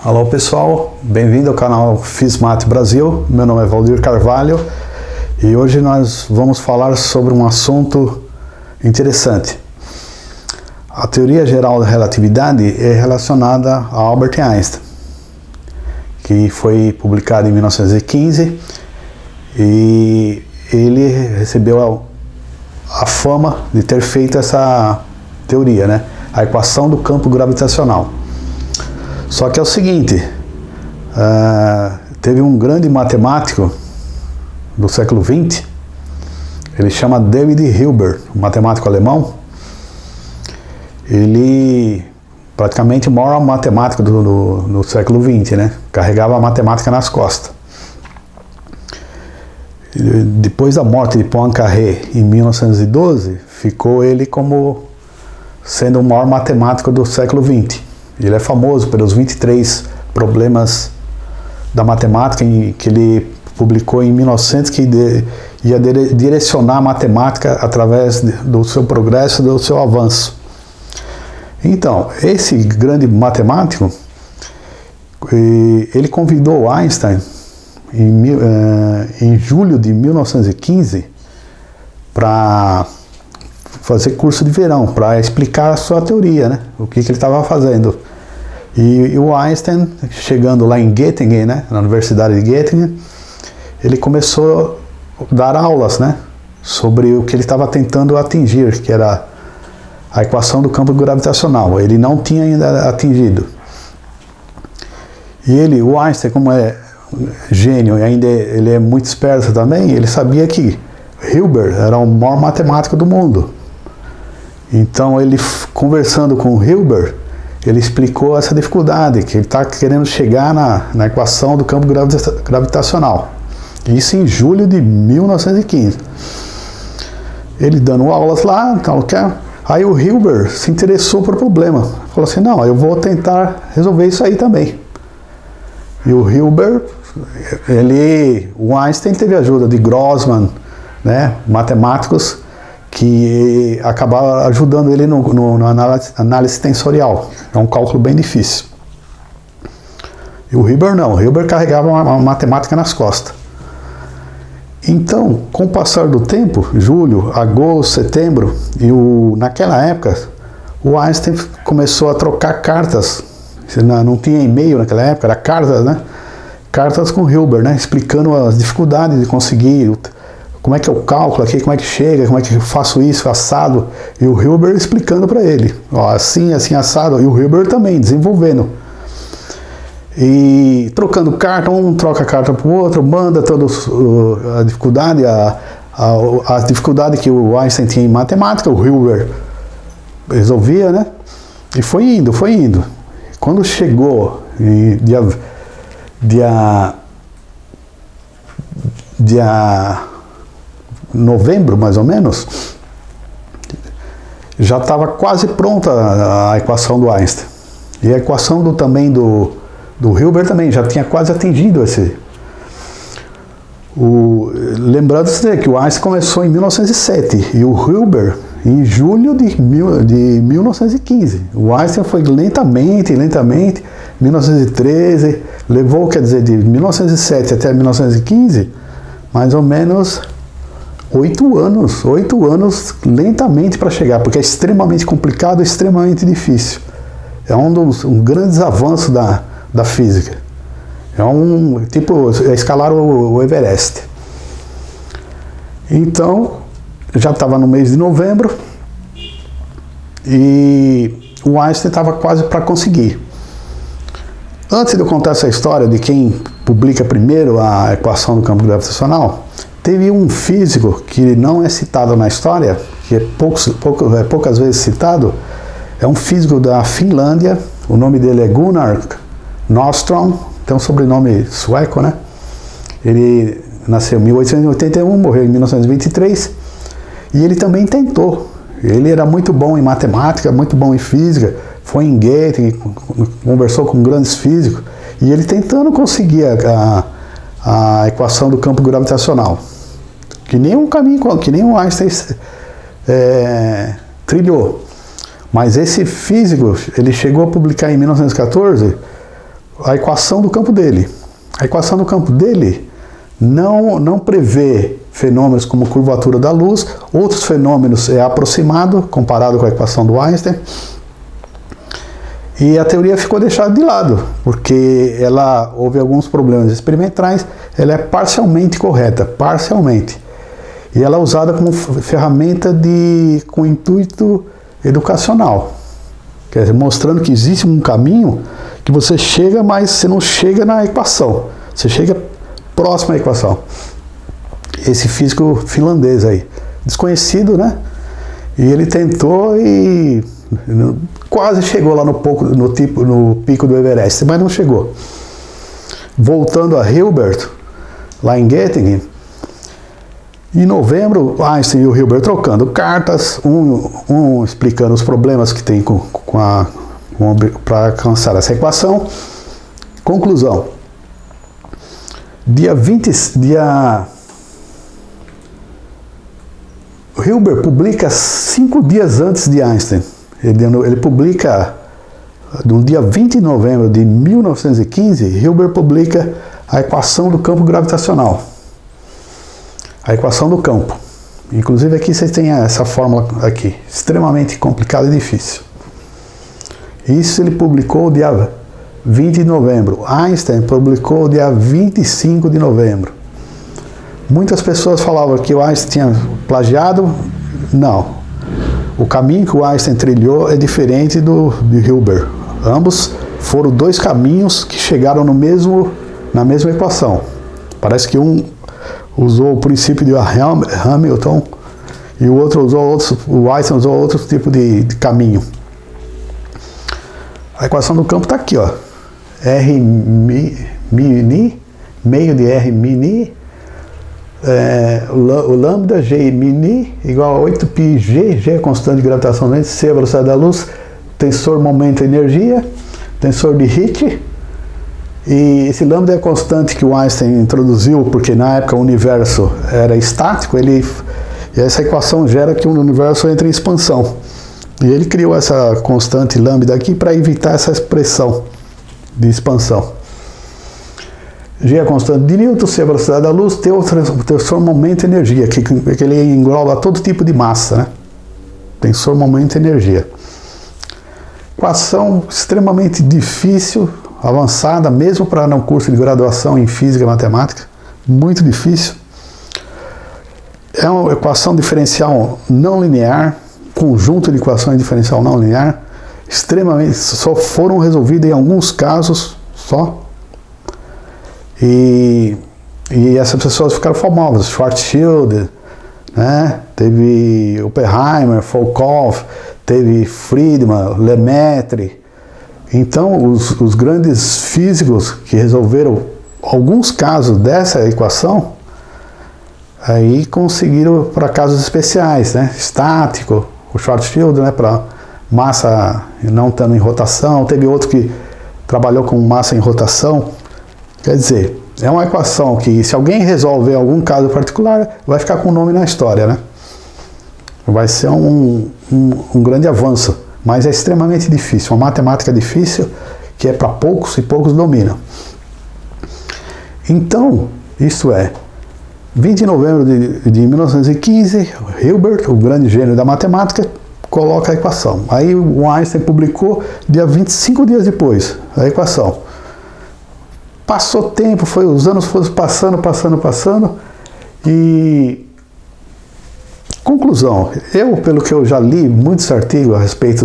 Alô pessoal, bem-vindo ao canal FISMAT Brasil. Meu nome é Valdir Carvalho e hoje nós vamos falar sobre um assunto interessante. A teoria geral da relatividade é relacionada a Albert Einstein, que foi publicada em 1915 e ele recebeu a fama de ter feito essa teoria, né? A equação do campo gravitacional. Só que é o seguinte, teve um grande matemático do século XX, ele chama David Hilbert, um matemático alemão. Ele praticamente o maior matemático do século XX, né? Carregava a matemática nas costas. Depois da morte de Poincaré em 1912, ficou ele como sendo o maior matemático do século XX. Ele é famoso pelos 23 problemas da matemática que ele publicou em 1900, que ia direcionar a matemática através do seu progresso, do seu avanço. Então, esse grande matemático, ele convidou Einstein em julho de 1915 para fazer curso de verão, para explicar a sua teoria, né? O que ele estava fazendo. E o Einstein, chegando lá em Göttingen, né? Na Universidade de Göttingen, ele começou a dar aulas, né? Sobre o que ele estava tentando atingir, que era a equação do campo gravitacional. Ele não tinha ainda atingido. E o Einstein, como é gênio e ainda ele é muito esperto também, ele sabia que Hilbert era o maior matemático do mundo. Então ele, conversando com o Hilbert, ele explicou essa dificuldade, que ele está querendo chegar na equação do campo gravitacional. Isso em julho de 1915. Ele dando aulas lá, aí o Hilbert se interessou por problema. Falou assim, não, eu vou tentar resolver isso aí também. E o Hilbert, o Einstein teve a ajuda de Grossman, né, matemáticos, que acabaram ajudando ele na análise tensorial. É um cálculo bem difícil. E o Hilbert não, o Hilbert carregava uma matemática nas costas. Então, com o passar do tempo, julho, agosto, setembro, naquela época, o Einstein começou a trocar cartas. Não tinha e-mail naquela época, era cartas, né? Cartas com o Hilbert, né? Explicando as dificuldades de conseguir, como é que é o cálculo aqui, como é que chega, como é que eu faço isso, assado. E o Hilbert explicando para ele, ó, assim, assim, assado. E o Hilbert também desenvolvendo. E trocando carta, um troca a carta para o outro, manda toda a dificuldade, a dificuldade que o Einstein tinha em matemática, o Hilbert resolvia, né? E foi indo, foi indo. Quando chegou dia novembro, mais ou menos, já estava quase pronta a equação do Einstein. E a equação também do Hilbert também já tinha quase atingido esse. Lembrando-se que o Einstein começou em 1907 e o Hilbert em julho de 1915. O Einstein foi lentamente, 1913, levou, quer dizer, de 1907 até 1915, mais ou menos 8 anos lentamente para chegar, porque é extremamente complicado, extremamente difícil. É um dos grandes avanços da física. É escalar o Everest. Então, já estava no mês de novembro e o Einstein estava quase para conseguir. Antes de eu contar essa história de quem publica primeiro a equação do campo gravitacional, teve um físico que não é citado na história, que é poucas vezes citado, é um físico da Finlândia, o nome dele é Gunnar Nordström, tem um sobrenome sueco, né? Ele nasceu em 1881, morreu em 1923, e ele também tentou. Ele era muito bom em matemática, muito bom em física, foi em Göttingen, conversou com grandes físicos, e ele tentando conseguir a equação do campo gravitacional. Que nem um caminho, que nem o Einstein trilhou. Mas esse físico, ele chegou a publicar em 1914 a equação do campo dele. A equação do campo dele não prevê fenômenos como curvatura da luz, outros fenômenos é aproximado, comparado com a equação do Einstein, e a teoria ficou deixada de lado, porque houve alguns problemas experimentais, ela é parcialmente correta, parcialmente, e ela é usada como ferramenta com intuito educacional, quer dizer, mostrando que existe um caminho que você chega, mas você não chega na equação, você chega próximo à equação. Esse físico finlandês aí, desconhecido, né? E ele tentou e quase chegou lá no pico do Everest, mas não chegou. Voltando a Hilbert, lá em Göttingen, em novembro, Einstein e o Hilbert trocando cartas, um explicando os problemas que tem para alcançar essa equação. Conclusão. Hilbert publica 5 dias antes de Einstein. Ele publica, no dia 20 de novembro de 1915, Hilbert publica a equação do campo gravitacional. A equação do campo. Inclusive aqui vocês têm essa fórmula aqui, extremamente complicada e difícil. Isso ele publicou dia 20 de novembro. Einstein publicou dia 25 de novembro. Muitas pessoas falavam que o Einstein tinha plagiado. Não. O caminho que o Einstein trilhou é diferente de Hilbert. Ambos foram 2 caminhos que chegaram na mesma equação. Parece que um usou o princípio de Hamilton e o outro o Einstein usou outro tipo de caminho. A equação do campo está aqui, ó. R mini, meio de R mini, o lambda G mini igual a 8πg, G é a constante de gravitação lente, C é a velocidade da luz, tensor momento energia, tensor de Hit, e esse lambda é a constante que o Einstein introduziu, porque na época o universo era estático, e essa equação gera que o universo entra em expansão. E ele criou essa constante lambda aqui para evitar essa expressão de expansão. G é a constante de Newton, C é a velocidade da luz, T é o tensor momento energia, que ele engloba todo tipo de massa, né? Tensor momento energia. Equação extremamente difícil, avançada, mesmo para um curso de graduação em física e matemática, muito difícil. É uma equação diferencial não linear, conjunto de equações diferencial não linear, extremamente, só foram resolvidas em alguns casos só. E essas pessoas ficaram famosas, Schwarzschild, né? Teve Oppenheimer, Volkoff, teve Friedman, Lemaitre. Então, os grandes físicos que resolveram alguns casos dessa equação, aí conseguiram para casos especiais, né? Estático, o Schwarzschild, né? Para massa não estando em rotação, teve outro que trabalhou com massa em rotação. Quer dizer, é uma equação que, se alguém resolver algum caso particular, vai ficar com o nome na história, né? Vai ser um grande avanço, mas é extremamente difícil, uma matemática difícil, que é para poucos e poucos dominam. Então, isso é, 20 de novembro de 1915, Hilbert, o grande gênio da matemática, coloca a equação. Aí o Einstein publicou dia 25 dias depois, a equação. Passou tempo, os anos foram passando, e conclusão, pelo que eu já li muitos artigos a respeito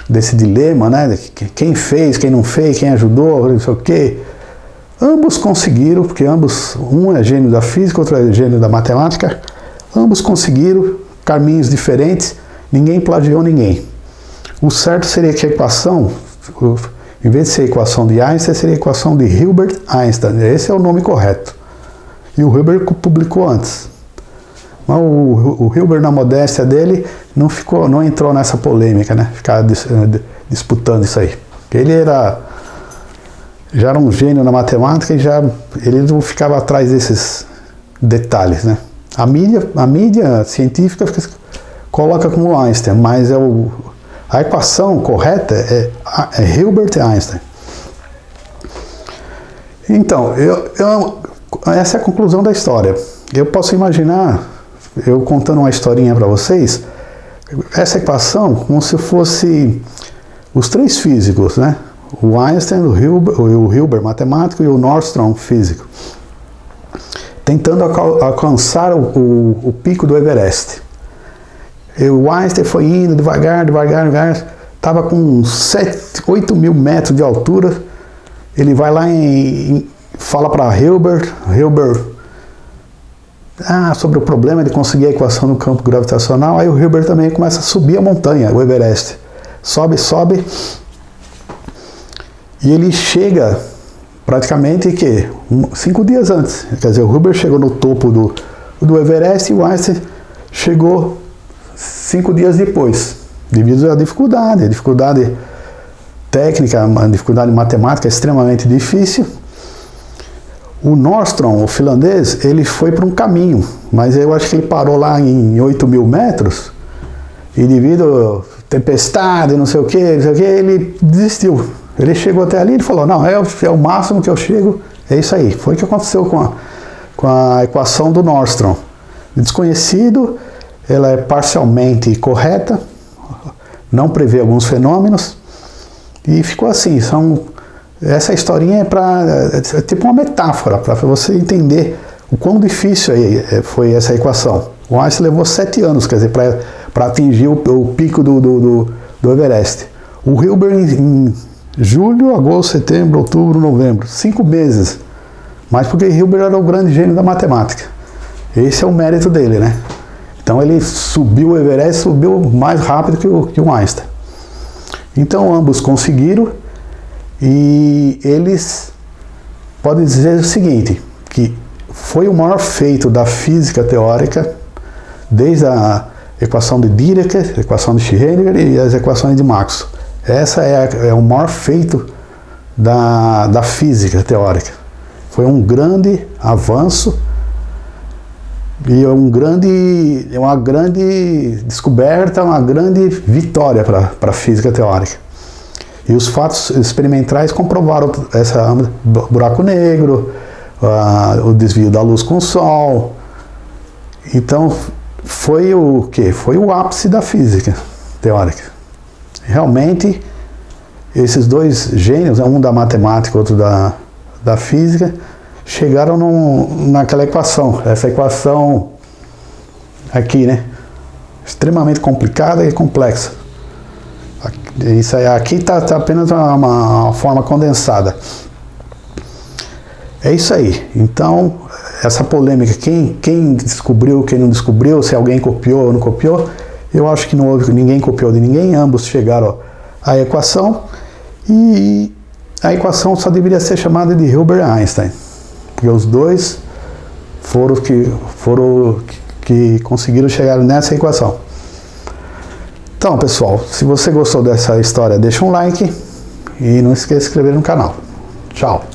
desse dilema, né, quem fez, quem não fez, quem ajudou, não sei o quê, ambos conseguiram, porque um é gênio da física, outro é gênio da matemática, ambos conseguiram caminhos diferentes, ninguém plagiou ninguém. O certo seria que a equação, em vez de ser a equação de Einstein, seria a equação de Hilbert Einstein. Esse é o nome correto. E o Hilbert publicou antes. Mas o Hilbert, na modéstia dele, não entrou nessa polêmica, né? Ficar disputando isso aí. Ele já era um gênio na matemática e ele não ficava atrás desses detalhes, né? A mídia científica coloca como Einstein, mas a equação correta é Hilbert Einstein. Então, essa é a conclusão da história. Eu posso imaginar, eu contando uma historinha para vocês, essa equação como se fosse os três físicos, né? O Einstein, o Hilbert, matemático, e o Nordstrom, físico, tentando alcançar o pico do Everest. E o Einstein foi indo devagar, estava com 8 mil metros de altura. Ele vai lá e fala para Hilbert sobre o problema de conseguir a equação do campo gravitacional. Aí o Hilbert também começa a subir a montanha, o Everest. Sobe, e ele chega praticamente 5 dias antes. Quer dizer, o Hilbert chegou no topo do Everest e o Einstein chegou 5 dias depois, devido à dificuldade técnica, a dificuldade matemática extremamente difícil. O Nordstrom, o finlandês, ele foi para um caminho, mas eu acho que ele parou lá em 8 mil metros e devido a tempestade, não sei o que, ele desistiu. Ele chegou até ali e falou, não, é o máximo que eu chego, é isso aí. Foi o que aconteceu com a equação do Nordstrom. Desconhecido, ela é parcialmente correta, não prevê alguns fenômenos, e ficou assim. Essa historinha é tipo uma metáfora, para você entender o quão difícil foi essa equação. O Einstein levou 7 anos, quer dizer, para atingir o pico do Everest. O Hilbert em julho, agosto, setembro, outubro, novembro, 5 meses. Mas porque Hilbert era o grande gênio da matemática. Esse é o mérito dele, né? Então ele subiu o Everest, subiu mais rápido que o Einstein. Então ambos conseguiram, e eles podem dizer o seguinte, que foi o maior feito da física teórica, desde a equação de Dirac, a equação de Schrödinger e as equações de Maxwell. Essa é o maior feito da física teórica. Foi um grande avanço e uma grande descoberta, uma grande vitória para a física teórica. E os fatos experimentais comprovaram buraco negro, o desvio da luz com o Sol. Então, foi o quê? Foi o ápice da física teórica. Realmente, esses dois gênios, um da matemática e outro da física, chegaram naquela equação. Essa equação aqui, né? Extremamente complicada e complexa. Isso aí, aqui está apenas uma forma condensada. É isso aí. Então, essa polêmica, quem descobriu, quem não descobriu, se alguém copiou ou não copiou, eu acho que não houve, ninguém copiou de ninguém, ambos chegaram à equação, e a equação só deveria ser chamada de Hilbert-Einstein, porque os dois foram que conseguiram chegar nessa equação. Então, pessoal, se você gostou dessa história, deixa um like e não esqueça de se inscrever no canal. Tchau!